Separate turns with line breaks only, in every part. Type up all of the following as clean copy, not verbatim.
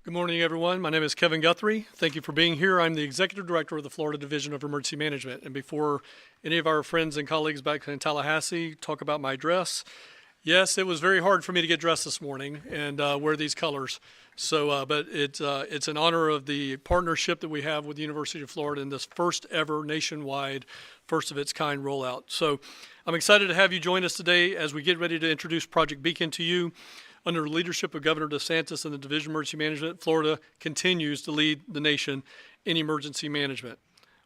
Good morning, everyone. My name is Kevin Guthrie. Thank you for being here. I'm the Executive Director of the Florida Division of Emergency Management. And before any of our friends and colleagues back in Tallahassee talk about my dress, yes, it was very hard for me to get dressed this morning and wear these colors. So, but it's an honor of the partnership that we have with the University of Florida in this first ever nationwide, first of its kind rollout. So I'm excited to have you join us today as we get ready to introduce Project Beacon to you. Under the leadership of Governor DeSantis and the Division of Emergency Management, Florida continues to lead the nation in emergency management.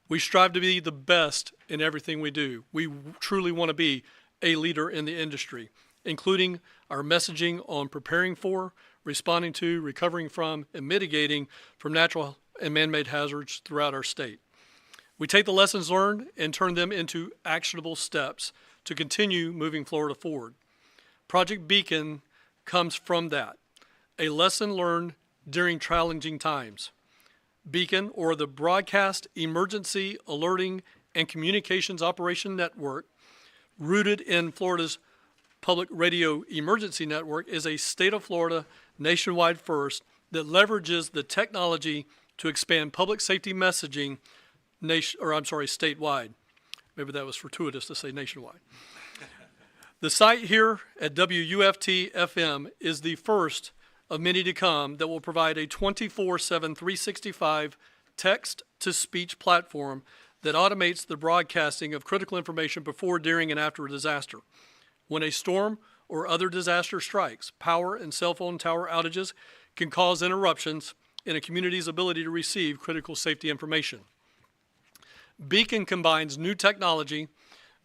We strive to be the best in everything we do. We truly want to be a leader in the industry, including our messaging on preparing for, responding to, recovering from, and mitigating from natural and man-made hazards throughout our state. We take the lessons learned and turn them into actionable steps to continue moving Florida forward. Project Beacon comes from that, a lesson learned during challenging times. Beacon, or the Broadcast Emergency Alerting and Communications Operation Network, rooted in Florida's Public Radio Emergency Network, is a state of Florida nationwide first that leverages the technology to expand public safety messaging statewide. Maybe that was fortuitous to say nationwide. The site here at WUFT FM is the first of many to come that will provide a 24/7, 365 text-to-speech platform that automates the broadcasting of critical information before, during, and after a disaster. When a storm or other disaster strikes, power and cell phone tower outages can cause interruptions in a community's ability to receive critical safety information. Beacon combines new technology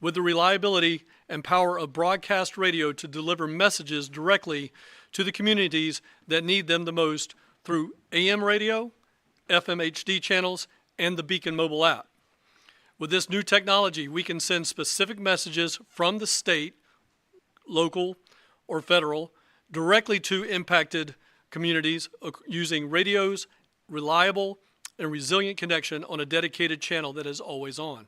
with the reliability and power of broadcast radio to deliver messages directly to the communities that need them the most through AM radio, FM HD channels, and the Beacon mobile app. With this new technology, we can send specific messages from the state, local, or federal directly to impacted communities using radio's reliable and resilient connection on a dedicated channel that is always on.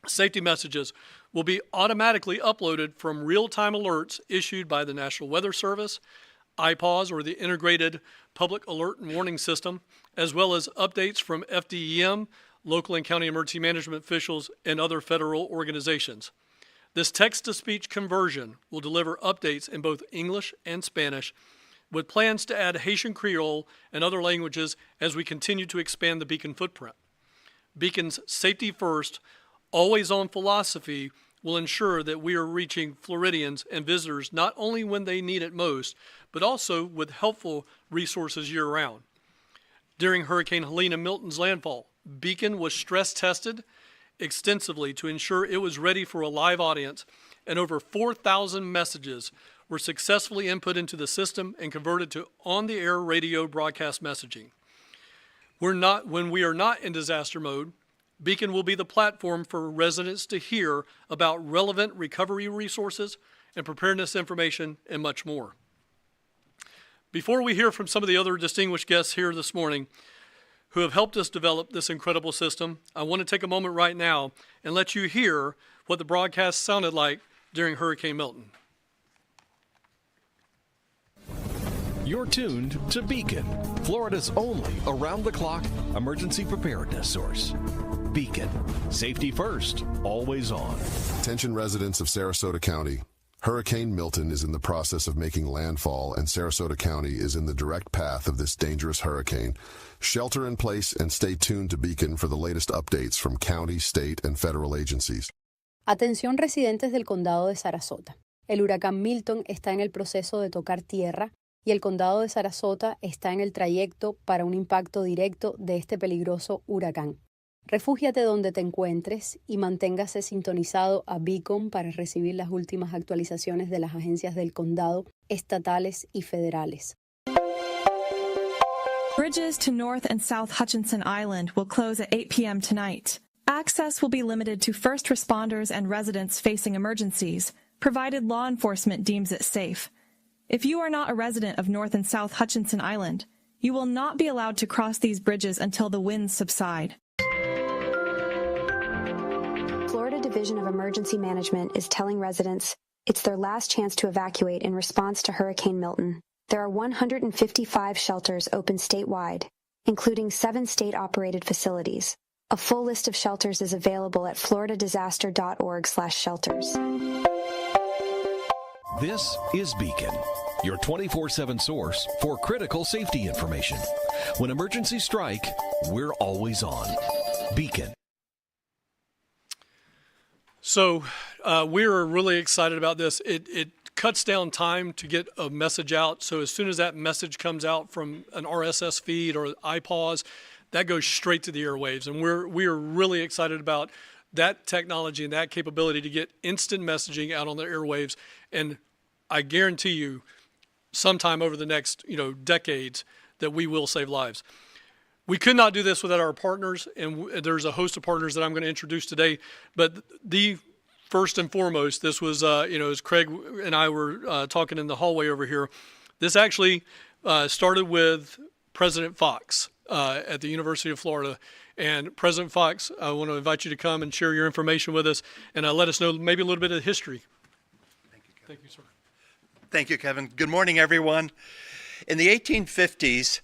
Safety messages will be automatically uploaded from real-time alerts issued by the National Weather Service, IPAWS, or the Integrated Public Alert and Warning System, as well as updates from FDEM, local and county emergency management officials, and other federal organizations. This text-to-speech conversion will deliver updates in both English and Spanish, with plans to add Haitian Creole and other languages as we continue to expand the Beacon footprint. Beacon's safety first, always-on philosophy will ensure that we are reaching Floridians and visitors not only when they need it most, but also with helpful resources year-round. During Hurricane Helene and Milton's landfall, Beacon was stress-tested extensively to ensure it was ready for a live audience, and over 4,000 messages were successfully input into the system and converted to on-the-air radio broadcast messaging. When we are not in disaster mode, Beacon will be the platform for residents to hear about relevant recovery resources and preparedness information and much more. Before we hear from some of the other distinguished guests here this morning who have helped us develop this incredible system, I want to take a moment right now and let you hear what the broadcast sounded like during Hurricane Milton.
You're tuned to Beacon, Florida's only around-the-clock emergency preparedness source. Beacon, safety first, always on.
Attention residents of Sarasota County. Hurricane Milton is in the process of making landfall, and Sarasota County is in the direct path of this dangerous hurricane. Shelter in place and stay tuned to Beacon for the latest updates from county, state, and federal agencies.
Atención residentes del condado de Sarasota. El huracán Milton está en el proceso de tocar tierra y el condado de Sarasota está en el trayecto para un impacto directo de este peligroso huracán. Refúgiate donde te encuentres y manténgase sintonizado a Beacon para recibir las últimas actualizaciones de las agencias del condado, estatales y federales.
Bridges to North and South Hutchinson Island will close at 8 p.m. tonight. Access will be limited to first responders and residents facing emergencies, provided law enforcement deems it safe. If you are not a resident of North and South Hutchinson Island, you will not be allowed to cross these bridges until the winds subside.
Florida Division of Emergency Management is telling residents it's their last chance to evacuate in response to Hurricane Milton. There are 155 shelters open statewide, including 7 state-operated facilities. A full list of shelters is available at floridadisaster.org/shelters.
This is Beacon, your 24/7 source for critical safety information. When emergencies strike, we're always on. Beacon.
So we're really excited about this. It cuts down time to get a message out. So as soon as that message comes out from an RSS feed or iPause, that goes straight to the airwaves. And we are really excited about that technology and that capability to get instant messaging out on the airwaves. And I guarantee you, sometime over the next decades, that we will save lives. We could not do this without our partners, and there's a host of partners that I'm going to introduce today. But the first and foremost, this was, as Craig and I were talking in the hallway over here, this actually started with President Fox at the University of Florida. And President Fox, I want to invite you to come and share your information with us and let us know maybe a little bit of the history.
Thank you, Kevin.
Thank you, sir.
Thank you, Kevin. Good morning, everyone. In the 1850s,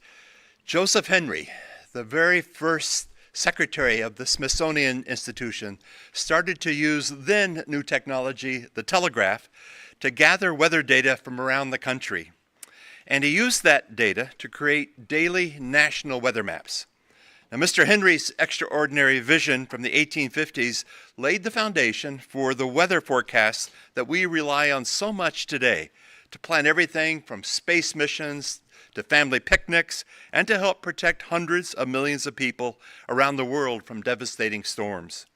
Joseph Henry, the very first secretary of the Smithsonian Institution, started to use then new technology, the telegraph, to gather weather data from around the country. And he used that data to create daily national weather maps. Now, Mr. Henry's extraordinary vision from the 1850s laid the foundation for the weather forecasts that we rely on so much today to plan everything from space missions to family picnics and to help protect hundreds of millions of people around the world from devastating storms.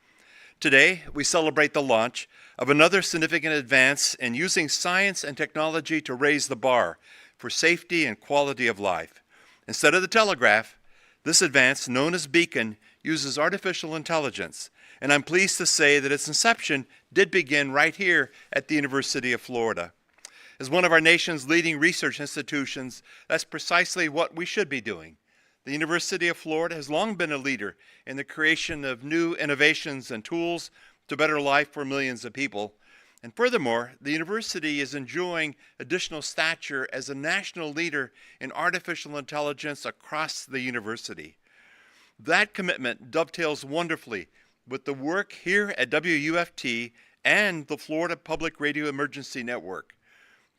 Today, we celebrate the launch of another significant advance in using science and technology to raise the bar for safety and quality of life. Instead of the telegraph, this advance, known as Beacon, uses artificial intelligence, and I'm pleased to say that its inception did begin right here at the University of Florida. As one of our nation's leading research institutions, that's precisely what we should be doing. The University of Florida has long been a leader in the creation of new innovations and tools to better life for millions of people. And furthermore, the university is enjoying additional stature as a national leader in artificial intelligence across the university. That commitment dovetails wonderfully with the work here at WUFT and the Florida Public Radio Emergency Network.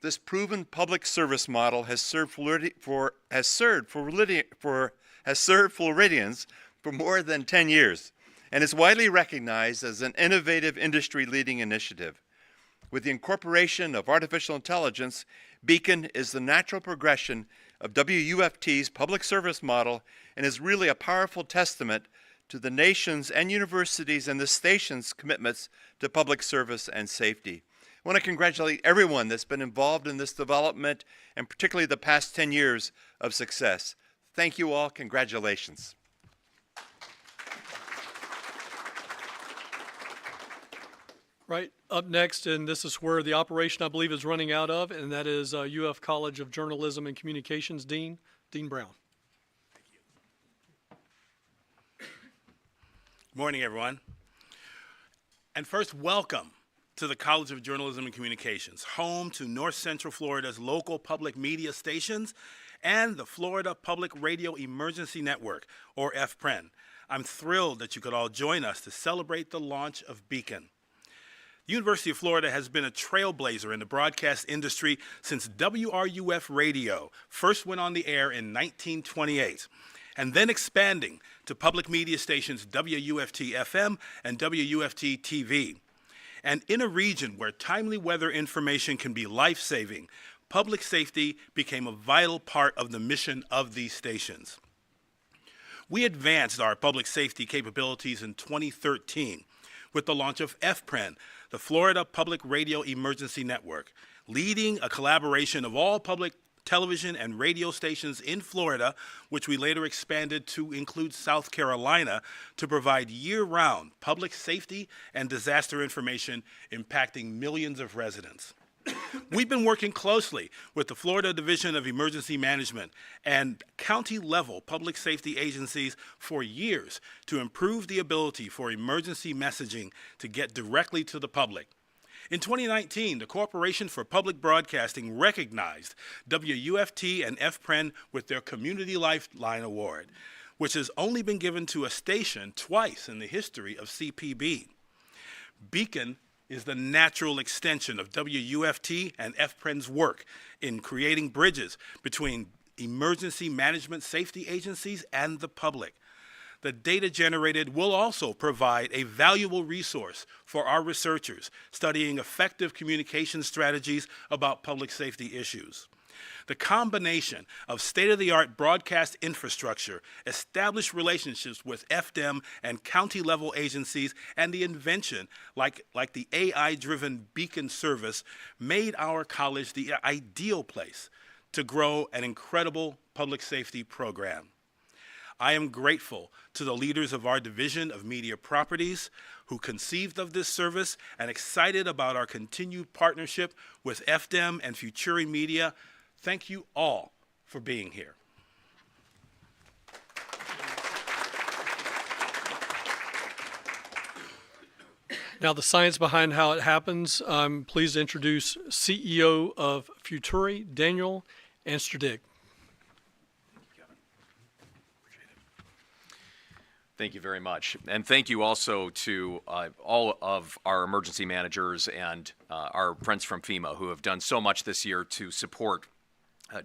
This proven public service model has served Floridians for more than 10 years and is widely recognized as an innovative industry-leading initiative. With the incorporation of artificial intelligence, Beacon is the natural progression of WUFT's public service model and is really a powerful testament to the nation's and universities and the station's commitments to public service and safety. I want to congratulate everyone that's been involved in this development and particularly the past 10 years of success. Thank you all. Congratulations.
Right, up next, and this is where the operation, I believe, is running out of, and that is UF College of Journalism and Communications Dean Brown.
Good morning, everyone. And first, welcome to the College of Journalism and Communications, home to North Central Florida's local public media stations and the Florida Public Radio Emergency Network, or FPREN. I'm thrilled that you could all join us to celebrate the launch of Beacon. The University of Florida has been a trailblazer in the broadcast industry since WRUF Radio first went on the air in 1928, and then expanding to public media stations WUFT FM and WUFT TV. And in a region where timely weather information can be life-saving, public safety became a vital part of the mission of these stations. We advanced our public safety capabilities in 2013 with the launch of FPREN, the Florida Public Radio Emergency Network, leading a collaboration of all public television and radio stations in Florida, which we later expanded to include South Carolina, to provide year-round public safety and disaster information impacting millions of residents. We've been working closely with the Florida Division of Emergency Management and county-level public safety agencies for years to improve the ability for emergency messaging to get directly to the public. In 2019, the Corporation for Public Broadcasting recognized WUFT and FPREN with their Community Lifeline Award, which has only been given to a station twice in the history of CPB. Beacon is the natural extension of WUFT and FPREN's work in creating bridges between emergency management safety agencies and the public. The data generated will also provide a valuable resource for our researchers studying effective communication strategies about public safety issues. The combination of state-of-the-art broadcast infrastructure, established relationships with FDEM and county-level agencies, and the invention, like the AI-driven Beacon service, made our college the ideal place to grow an incredible public safety program. I am grateful to the leaders of our Division of Media Properties who conceived of this service and excited about our continued partnership with FDEM and Futuri Media. Thank you all for being here.
Now, the science behind how it happens, I'm pleased to introduce CEO of Futuri, Daniel Ansterdig.
Thank you very much. And thank you also to all of our emergency managers and our friends from FEMA who have done so much this year to support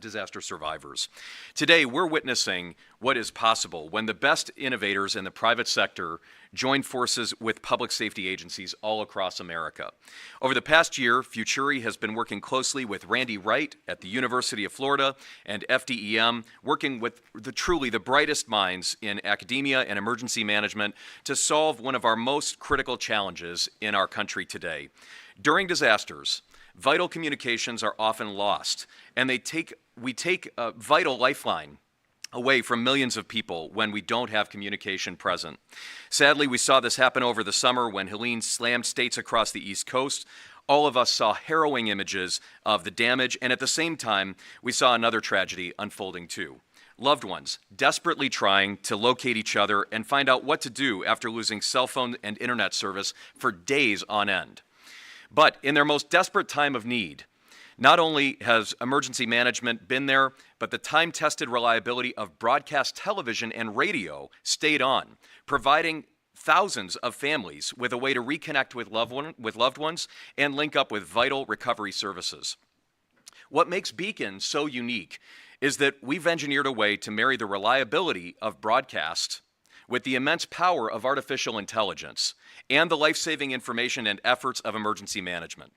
disaster survivors. Today, we're witnessing what is possible when the best innovators in the private sector join forces with public safety agencies all across America. Over the past year, Futuri has been working closely with Randy Wright at the University of Florida and FDEM, working with truly the brightest minds in academia and emergency management to solve one of our most critical challenges in our country today. During disasters, vital communications are often lost, and we take a vital lifeline away from millions of people when we don't have communication present. Sadly, we saw this happen over the summer when Helene slammed states across the East Coast. All of us saw harrowing images of the damage, and at the same time, we saw another tragedy unfolding too. Loved ones desperately trying to locate each other and find out what to do after losing cell phone and internet service for days on end. But in their most desperate time of need, not only has emergency management been there, but the time-tested reliability of broadcast television and radio stayed on, providing thousands of families with a way to reconnect with loved ones and link up with vital recovery services. What makes Beacon so unique is that we've engineered a way to marry the reliability of broadcast with the immense power of artificial intelligence and the life-saving information and efforts of emergency management.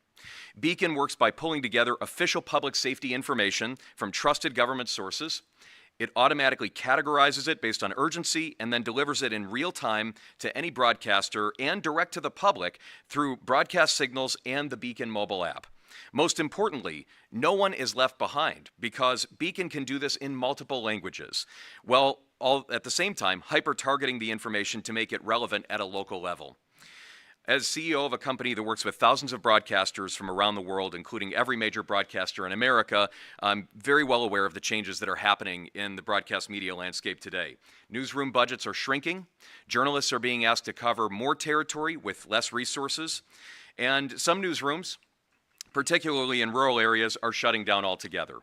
Beacon works by pulling together official public safety information from trusted government sources. It automatically categorizes it based on urgency and then delivers it in real time to any broadcaster and direct to the public through broadcast signals and the Beacon mobile app. Most importantly, no one is left behind because Beacon can do this in multiple languages, while all at the same time hyper-targeting the information to make it relevant at a local level. As CEO of a company that works with thousands of broadcasters from around the world, including every major broadcaster in America, I'm very well aware of the changes that are happening in the broadcast media landscape today. Newsroom budgets are shrinking, journalists are being asked to cover more territory with less resources, and some newsrooms, particularly in rural areas, are shutting down altogether.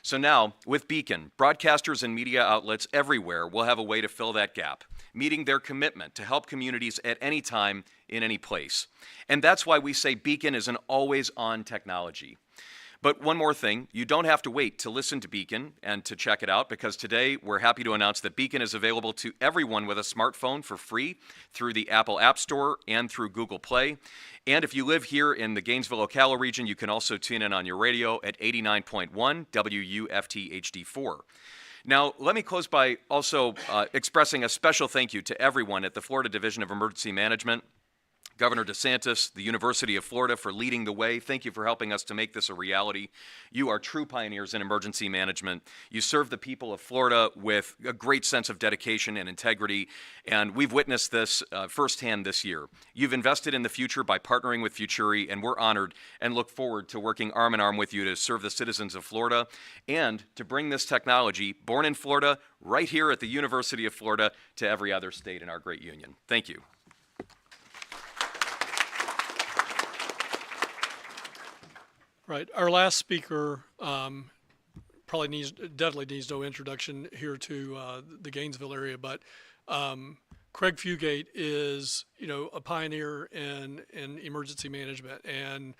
So now, with Beacon, broadcasters and media outlets everywhere will have a way to fill that gap, meeting their commitment to help communities at any time, in any place. And that's why we say Beacon is an always-on technology. But one more thing, you don't have to wait to listen to Beacon and to check it out, because today we're happy to announce that Beacon is available to everyone with a smartphone for free through the Apple App Store and through Google Play. And if you live here in the Gainesville-Ocala region, you can also tune in on your radio at 89.1 WUFT HD4. Now, let me close by also expressing a special thank you to everyone at the Florida Division of Emergency Management, Governor DeSantis, the University of Florida for leading the way. Thank you for helping us to make this a reality. You are true pioneers in emergency management. You serve the people of Florida with a great sense of dedication and integrity, and we've witnessed this firsthand this year. You've invested in the future by partnering with Futuri, and we're honored and look forward to working arm in arm with you to serve the citizens of Florida and to bring this technology, born in Florida, right here at the University of Florida, to every other state in our great union. Thank you.
Right. Our last speaker definitely needs no introduction here to the Gainesville area, but Craig Fugate is, a pioneer in emergency management, and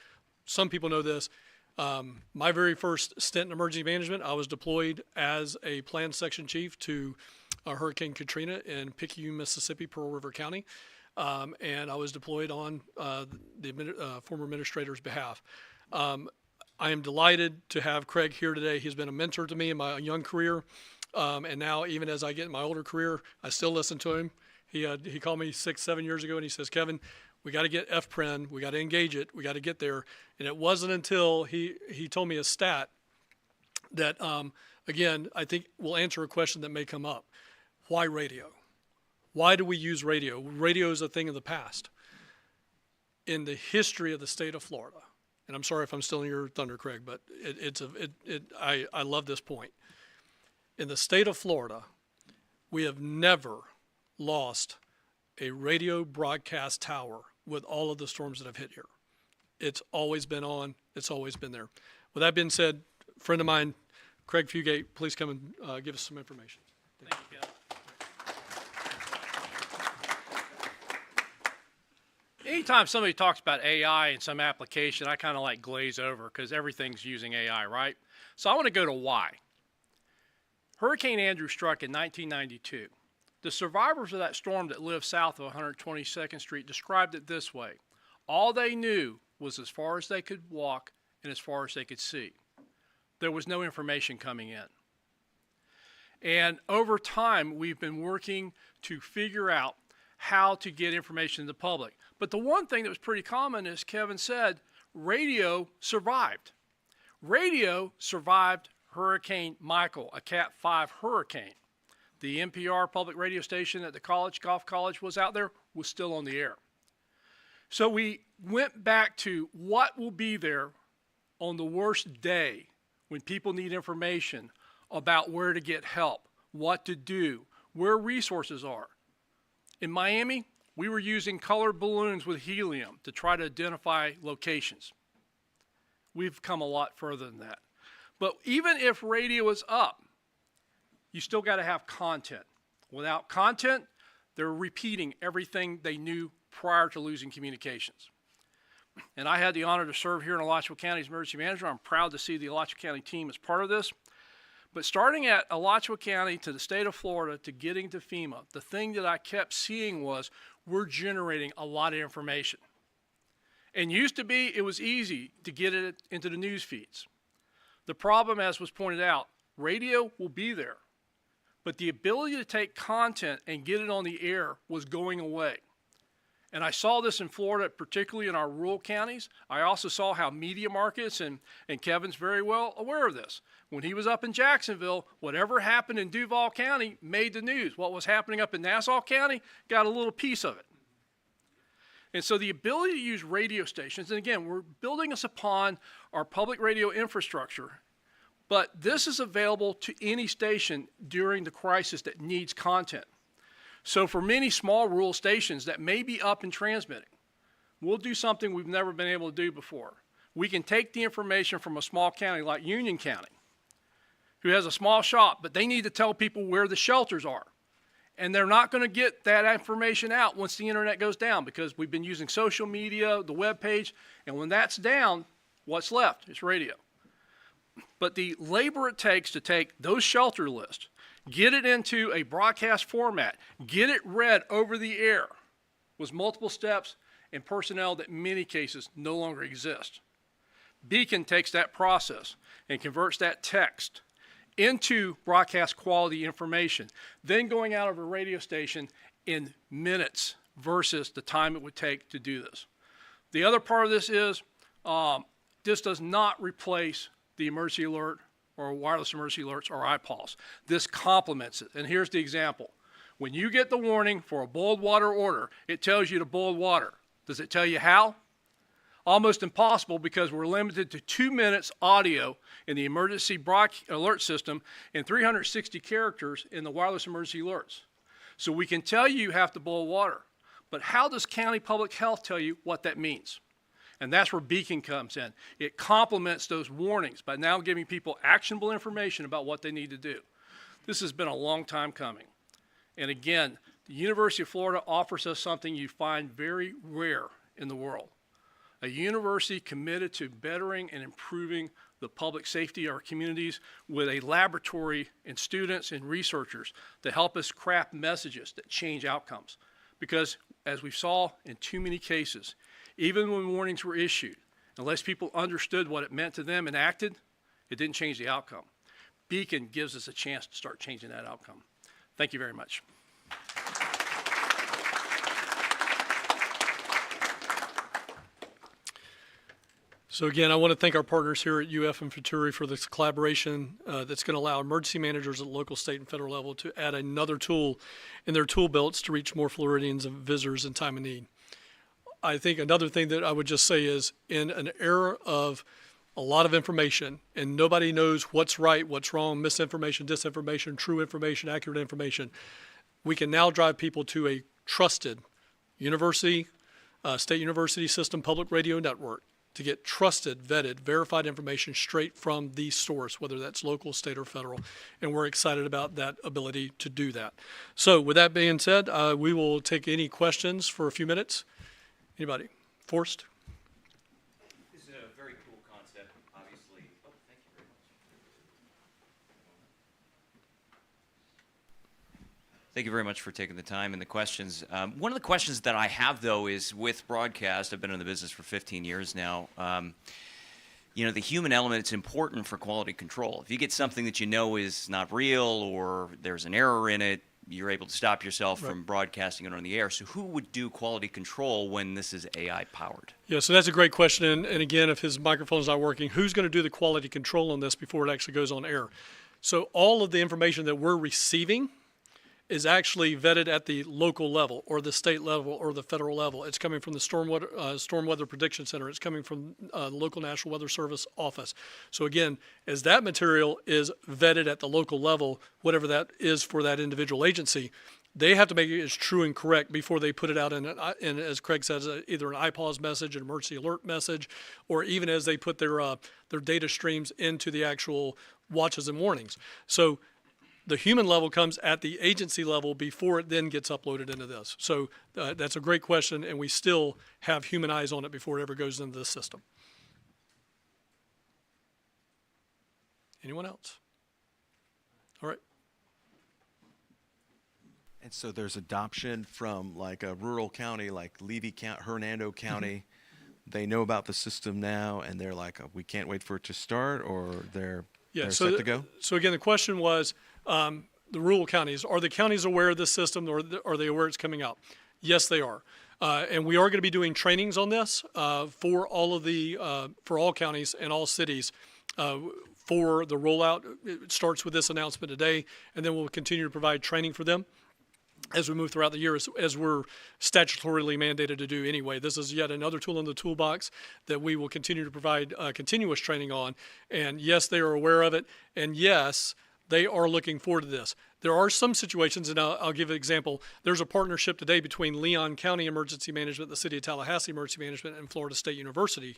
some people know this. My very first stint in emergency management, I was deployed as a planned section chief to Hurricane Katrina in Picayune, Mississippi, Pearl River County, and I was deployed on the former administrator's behalf. I am delighted to have Craig here today. He's been a mentor to me in my young career, and now even as I get in my older career, I still listen to him. He called me 6-7 years ago, and he says, "Kevin, we got to get FPRIN, we got to engage it, we got to get there." And it wasn't until he told me a stat that, again, I think will answer a question that may come up. Why radio? Why do we use radio? Radio is a thing of the past. In the history of the state of Florida, and I'm sorry if I'm stealing your thunder, Craig, but I love this point. In the state of Florida, we have never lost a radio broadcast tower with all of the storms that have hit here. It's always been on. It's always been there. With that being said, a friend of mine, Craig Fugate, please come and give us some information.
Thank you, Kevin. Anytime somebody talks about AI in some application, I kind of like glaze over because everything's using AI, right? So I want to go to why. Hurricane Andrew struck in 1992. The survivors of that storm that lived south of 122nd Street described it this way. All they knew was as far as they could walk and as far as they could see. There was no information coming in. And over time, we've been working to figure out how to get information to the public. But the one thing that was pretty common, as Kevin said, radio survived. Radio survived Hurricane Michael, a Cat 5 hurricane. The NPR public radio station at the Golf College was out there, was still on the air. So we went back to what will be there on the worst day when people need information about where to get help, what to do, where resources are. In Miami, we were using colored balloons with helium to try to identify locations. We've come a lot further than that. But even if radio is up, you still got to have content. Without content, they're repeating everything they knew prior to losing communications. And I had the honor to serve here in Alachua County as emergency manager. I'm proud to see the Alachua County team as part of this. But starting at Alachua County to the state of Florida to getting to FEMA, the thing that I kept seeing was we're generating a lot of information. And used to be, it was easy to get it into the news feeds. The problem, as was pointed out, radio will be there. But the ability to take content and get it on the air was going away. And I saw this in Florida, particularly in our rural counties. I also saw how media markets, and Kevin's very well aware of this. When he was up in Jacksonville, whatever happened in Duval County made the news. What was happening up in Nassau County got a little piece of it. And so the ability to use radio stations, and again, we're building us upon our public radio infrastructure, but this is available to any station during the crisis that needs content. So for many small rural stations that may be up and transmitting, we'll do something we've never been able to do before. We can take the information from a small county like Union County, who has a small shop, but they need to tell people where the shelters are. And they're not going to get that information out once the internet goes down because we've been using social media, the web page, and when that's down, what's left? It's radio. But the labor it takes to take those shelter lists, get it into a broadcast format, get it read over the air, was multiple steps and personnel that in many cases no longer exist. Beacon takes that process and converts that text into broadcast quality information, then going out of a radio station in minutes versus the time it would take to do this. The other part of this is this does not replace the emergency alert or wireless emergency alerts or iPulse. This complements it. And here's the example. When you get the warning for a boiled water order, it tells you to boil water. Does it tell you how? Almost impossible because we're limited to 2 minutes audio in the emergency alert system and 360 characters in the wireless emergency alerts. So we can tell you have to boil water, but how does county public health tell you what that means? And that's where Beacon comes in. It complements those warnings by now giving people actionable information about what they need to do. This has been a long time coming. And again, the University of Florida offers us something you find very rare in the world. A university committed to bettering and improving the public safety of our communities with a laboratory and students and researchers to help us craft messages that change outcomes. Because as we saw in too many cases, even when warnings were issued, unless people understood what it meant to them and acted, it didn't change the outcome. Beacon gives us a chance to start changing that outcome. Thank you very much.
So again, I want to thank our partners here at UF and Futuri for this collaboration that's going to allow emergency managers at local, state, and federal level to add another tool in their tool belts to reach more Floridians and visitors in time of need. I think another thing that I would just say is in an era of a lot of information and nobody knows what's right, what's wrong, misinformation, disinformation, true information, accurate information, we can now drive people to a trusted university, state university system, public radio network to get trusted, vetted, verified information straight from the source, whether that's local, state, or federal. And we're excited about that ability to do that. So with that being said, we will take any questions for a few minutes. Anybody? Forrest?
This is a very cool concept, obviously. Oh, thank you very much. Thank you very much for taking the time and the questions. One of the questions that I have, though, is with broadcast. I've been in the business for 15 years now. You know, the human element is important for quality control. If you get something that you know is not real or there's an error in it, you're able to stop yourself from broadcasting it on the air. So who would do quality control when this is AI powered?
Yeah, so that's a great question. And again, if his microphone's not working, who's going to do the quality control on this before it actually goes on air? So all of the information that we're receiving is actually vetted at the local level or the state level or the federal level. It's coming from the Storm Weather Prediction Center. It's coming from the local National Weather Service office. So again, as that material is vetted at the local level, whatever that is for that individual agency, they have to make it as true and correct before they put it out in as Craig says, either an iPause message, an emergency alert message, or even as they put their data streams into the actual watches and warnings. So the human level comes at the agency level before it then gets uploaded into this. So that's a great question, and we still have human eyes on it before it ever goes into the system. Anyone else? All right.
And so there's adoption from like a rural county like Levy County, Hernando County. They know about the system now, and they're like, we can't wait for it to start, or they're set to go?
So again, the question was, the rural counties, are the counties aware of this system, or are they aware it's coming out? Yes, they are. And we are going to be doing trainings on this for all counties and all cities for the rollout. It starts with this announcement today, and then we'll continue to provide training for them as we move throughout the year, as we're statutorily mandated to do anyway. This is yet another tool in the toolbox that we will continue to provide continuous training on. And yes, they are aware of it. And yes, they are looking forward to this. There are some situations, and I'll give an example. There's a partnership today between Leon County Emergency Management, the City of Tallahassee Emergency Management, and Florida State University,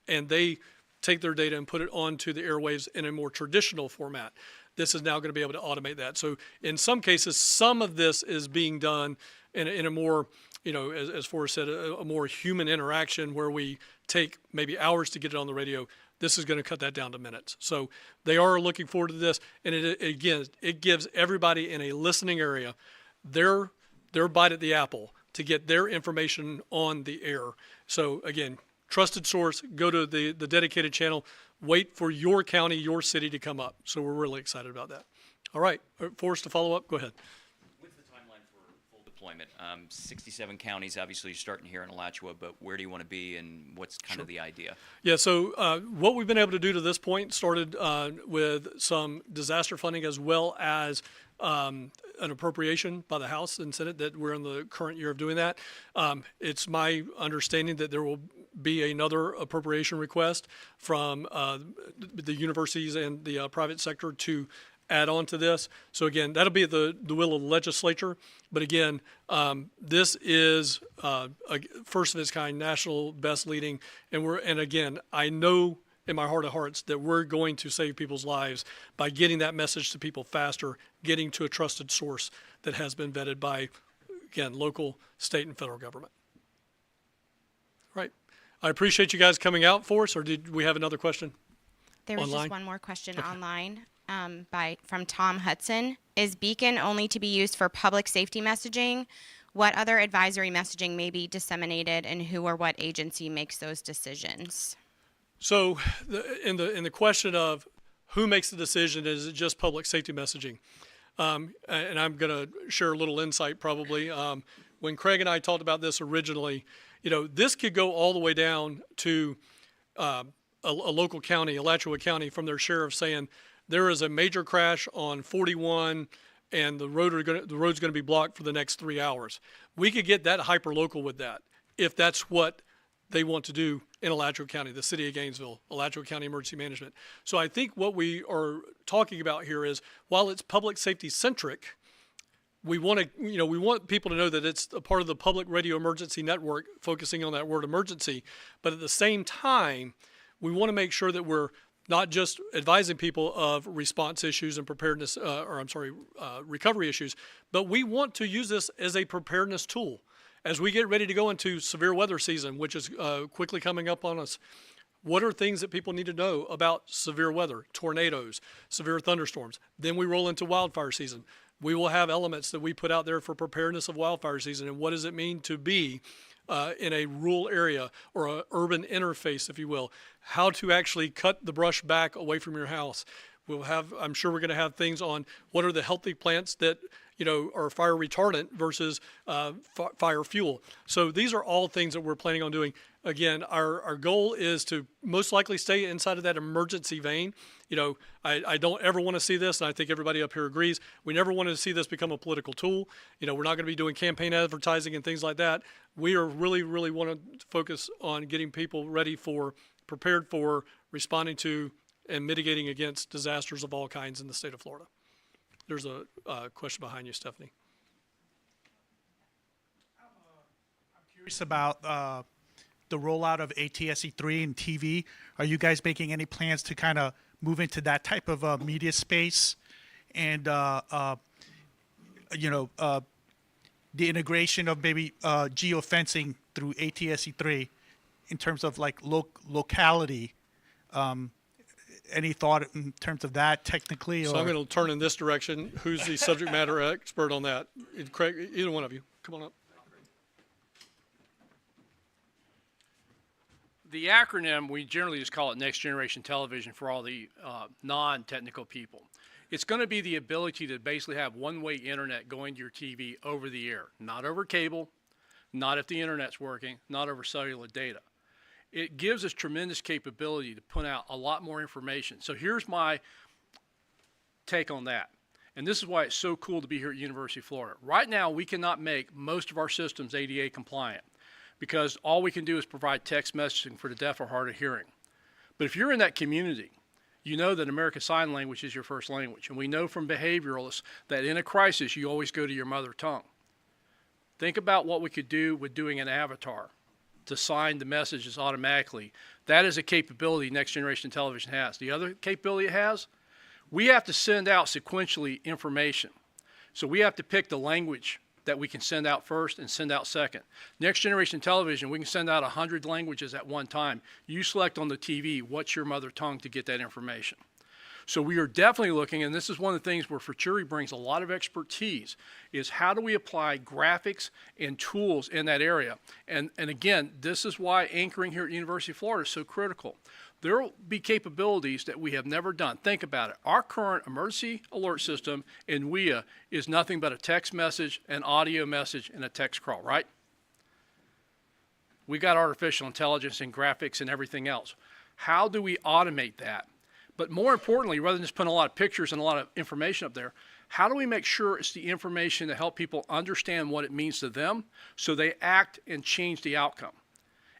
and they take their data and put it onto the airwaves in a more traditional format. This is now going to be able to automate that. So in some cases, some of this is being done in a more, as Forrest said, a more human interaction where we take maybe hours to get it on the radio. This is going to cut that down to minutes. So they are looking forward to this. And it gives everybody in a listening area their bite at the apple to get their information on the air. So again, trusted source, go to the dedicated channel, wait for your county, your city to come up. So we're really excited about that. All right, Forrest, to follow up, go ahead.
What's the timeline for full deployment? 67 counties, obviously you're starting here in Alachua, but where do you want to be and what's kind of the idea?
Yeah, so what we've been able to do to this point started with some disaster funding as well as an appropriation by the House and Senate that we're in the current year of doing that. It's my understanding that there will be another appropriation request from the universities and the private sector to add on to this. So again, that'll be the will of the legislature. But again, this is a first of its kind, national best leading, and again, I know in my heart of hearts that we're going to save people's lives by getting that message to people faster, getting to a trusted source that has been vetted by, again, local, state, and federal government. Right. I appreciate you guys coming out for us, or did we have another question?
There was
online?
just one more question online from Tom Hudson. Is Beacon only to be used for public safety messaging? What other advisory messaging may be disseminated, and who or what agency makes those decisions?
So in the question of who makes the decision, is it just public safety messaging? And I'm going to share a little insight probably. When Craig and I talked about this originally, this could go all the way down to a local county, Alachua County, from their sheriff saying there is a major crash on 41 and the road's going to be blocked for the next 3 hours. We could get that hyper local with that if that's what they want to do in Alachua County, the city of Gainesville, Alachua County Emergency Management. So I think what we are talking about here is, while it's public safety centric, we want to, we want people to know that it's a part of the public radio emergency network, focusing on that word emergency. But at the same time, we want to make sure that we're not just advising people of response issues and preparedness, recovery issues, but we want to use this as a preparedness tool. As we get ready to go into severe weather season, which is quickly coming up on us, what are things that people need to know about severe weather, tornadoes, severe thunderstorms? Then we roll into wildfire season. We will have elements that we put out there for preparedness of wildfire season, and what does it mean to be in a rural area or an urban interface, if you will, how to actually cut the brush back away from your house. We'll have, I'm sure we're going to have things on what are the healthy plants that are fire retardant versus fire fuel. So these are all things that we're planning on doing. Again, our goal is to most likely stay inside of that emergency vein. I don't ever want to see this, and I think everybody up here agrees, we never want to see this become a political tool. We're not going to be doing campaign advertising and things like that. We are really, really want to focus on getting people prepared for, responding to, and mitigating against disasters of all kinds in the state of Florida. There's a question behind you, Stephanie.
I'm curious about the rollout of ATSC3 and TV. Are you guys making any plans to kind of move into that type of media space? And, the integration of maybe geofencing through ATSC3 in terms of like locality. Any thought in terms of that technically?
So I'm going to turn in this direction. Who's the subject matter expert on that? Craig, either one of you. Come on up.
The acronym, we generally just call it Next Generation Television for all the non-technical people. It's going to be the ability to basically have one-way internet going to your TV over the air, not over cable, not if the internet's working, not over cellular data. It gives us tremendous capability to put out a lot more information. So here's my take on that. And this is why it's so cool to be here at University of Florida. Right now, we cannot make most of our systems ADA compliant because all we can do is provide text messaging for the deaf or hard of hearing. But if you're in that community, you know that American Sign Language is your first language. And we know from behavioralists that in a crisis, you always go to your mother tongue. Think about what we could do with doing an avatar to sign the messages automatically. That is a capability Next Generation Television has. The other capability it has, we have to send out sequentially information. So we have to pick the language that we can send out first and send out second. Next Generation Television, we can send out 100 languages at one time. You select on the TV what's your mother tongue to get that information. So we are definitely looking, and this is one of the things where Futuri brings a lot of expertise, is how do we apply graphics and tools in that area? And again, this is why anchoring here at University of Florida is so critical. There will be capabilities that we have never done. Think about it. Our current emergency alert system in WIA is nothing but a text message, an audio message, and a text crawl, right? We got artificial intelligence and graphics and everything else. How do we automate that? But more importantly, rather than just putting a lot of pictures and a lot of information up there, how do we make sure it's the information to help people understand what it means to them so they act and change the outcome?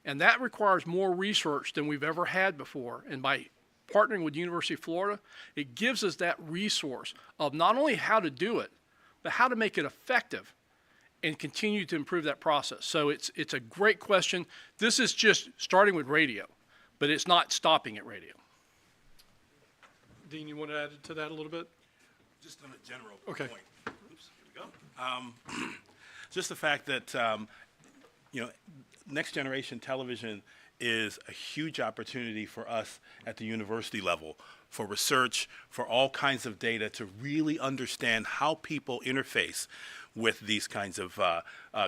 And that requires more research than we've ever had before. And by partnering with University of Florida, it gives us that resource of not only how to do it, but how to make it effective and continue to improve that process. So it's a great question. This is just starting with radio, but it's not stopping at radio.
Dean, you want to add to that a little bit?
Just on a general
Okay.
point. Oops, here we go. Just the fact that, next generation television is a huge opportunity for us at the university level for research, for all kinds of data to really understand how people interface with these kinds of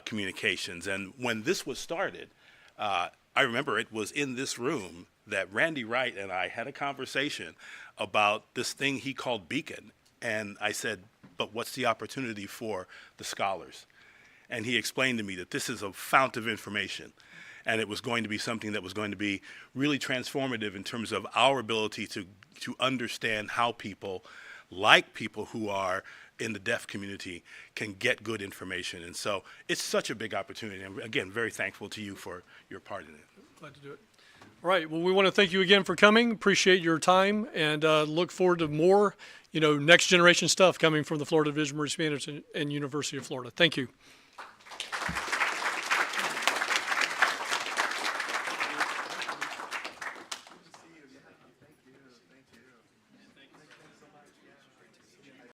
communications. And when this was started, I remember it was in this room that Randy Wright and I had a conversation about this thing he called Beacon. And I said, but what's the opportunity for the scholars? And he explained to me that this is a fount of information. And it was going to be something that was going to be really transformative in terms of our ability to understand how people, like people who are in the deaf community, can get good information. And so it's such a big opportunity. And again, very thankful to you for your part in it.
Glad to do it. All right. Well, we want to thank you again for coming. Appreciate your time, and look forward to more, next generation stuff coming from the Florida Division of Emergency Management and University of Florida. Thank you.